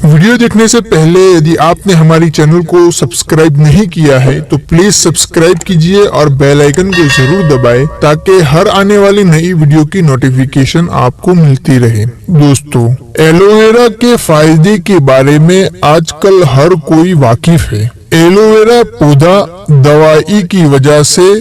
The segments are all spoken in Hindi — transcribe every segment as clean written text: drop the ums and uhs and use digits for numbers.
वीडियो देखने से पहले यदि आपने हमारी चैनल को सब्सक्राइब नहीं किया है तो प्लीज सब्सक्राइब कीजिए और बेल आइकन को जरूर दबाएं ताकि हर आने वाली नई वीडियो की नोटिफिकेशन आपको मिलती रहे। दोस्तों, एलोवेरा के फायदे के बारे में आजकल हर कोई वाकिफ है। एलोवेरा पौधा दवाई की वजह से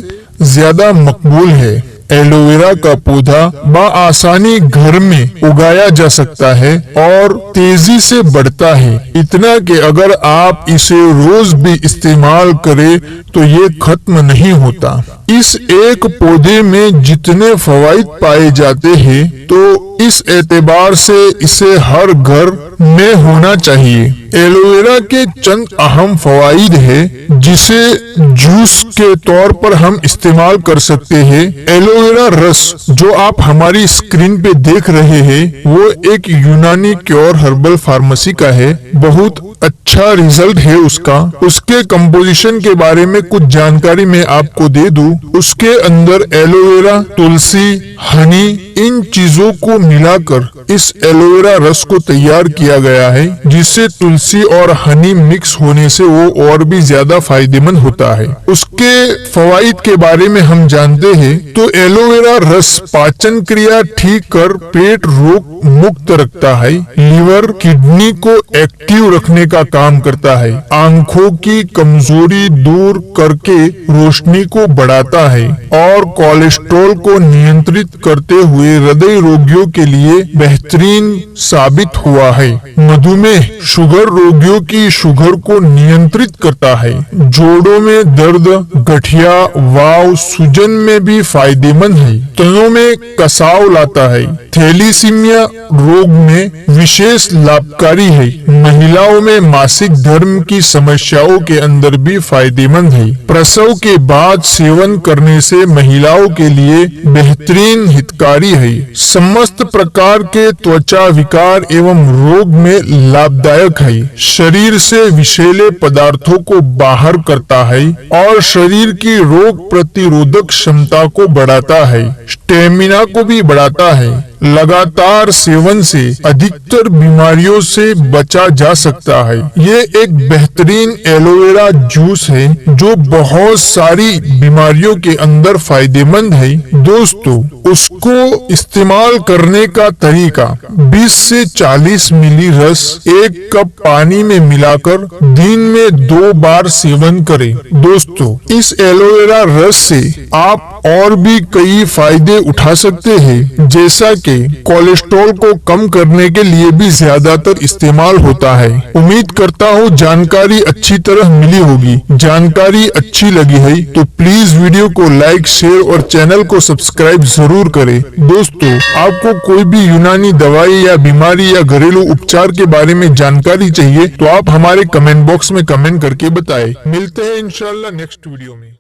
ज्यादा मकबूल है। एलोवेरा का पौधा बआसानी घर में उगाया जा सकता है और तेजी से बढ़ता है, इतना कि अगर आप इसे रोज भी इस्तेमाल करें तो ये खत्म नहीं होता। इस एक पौधे में जितने फवाइद पाए जाते हैं तो इस एतबार से इसे हर घर में होना चाहिए। एलोवेरा के चंद अहम फवाइद है जिसे जूस के तौर पर हम इस्तेमाल कर सकते हैं। एलोवेरा रस जो आप हमारी स्क्रीन पे देख रहे हैं वो एक यूनानी क्योर हर्बल फार्मेसी का है। बहुत अच्छा रिजल्ट है उसका। उसके कंपोजिशन के बारे में कुछ जानकारी मैं आपको दे दूं। उसके अंदर एलोवेरा, तुलसी, हनी, इन चीजों को मिलाकर इस एलोवेरा रस को तैयार किया गया है, जिससे तुलसी और हनी मिक्स होने से वो और भी ज्यादा फायदेमंद होता है। उसके फवाइद के बारे में हम जानते हैं तो एलोवेरा रस पाचन क्रिया ठीक कर पेट रोग मुक्त रखता है, लीवर, किडनी को एक्टिव रखने का काम करता है, आंखों की कमजोरी दूर करके रोशनी को बढ़ाता है और कोलेस्ट्रॉल को नियंत्रित करते हुए हृदय रोगियों के लिए बेहतरीन साबित हुआ है। मधुमेह, शुगर रोगियों की शुगर को नियंत्रित करता है। जोड़ों में दर्द, गठिया, वाव, सूजन में भी फायदेमंद है। तनों में कसाव लाता है। थैलीसीमिया रोग में विशेष लाभकारी है। महिलाओं में मासिक धर्म की समस्याओं के अंदर भी फायदेमंद है। प्रसव के बाद सेवन करने से महिलाओं के लिए बेहतरीन हितकारी है। समस्त प्रकार के त्वचा विकार एवं रोग में लाभदायक है। शरीर से विषैले पदार्थों को बाहर करता है और शरीर की रोग प्रतिरोधक क्षमता को बढ़ाता है। स्टेमिना को भी बढ़ाता है। लगातार सेवन से अधिकतर बीमारियों से बचा जा सकता है। ये एक बेहतरीन एलोवेरा जूस है जो बहुत सारी बीमारियों के अंदर फायदेमंद है। दोस्तों, उसको इस्तेमाल करने का तरीका 20 से 40 मिली रस 1 कप पानी में मिलाकर दिन में 2 बार सेवन करें। दोस्तों, इस एलोवेरा रस से आप और भी कई फायदे उठा सकते हैं, जैसा कि कोलेस्ट्रॉल को कम करने के लिए भी ज्यादातर इस्तेमाल होता है। उम्मीद करता हूँ जानकारी अच्छी तरह मिली होगी। जानकारी अच्छी लगी है तो प्लीज वीडियो को लाइक, शेयर और चैनल को सब्सक्राइब जरूर करें। दोस्तों, आपको कोई भी यूनानी दवाई या बीमारी या घरेलू उपचार के बारे में जानकारी चाहिए तो आप हमारे कमेंट बॉक्स में कमेंट करके बताएं। मिलते हैं इंशाल्लाह नेक्स्ट वीडियो में।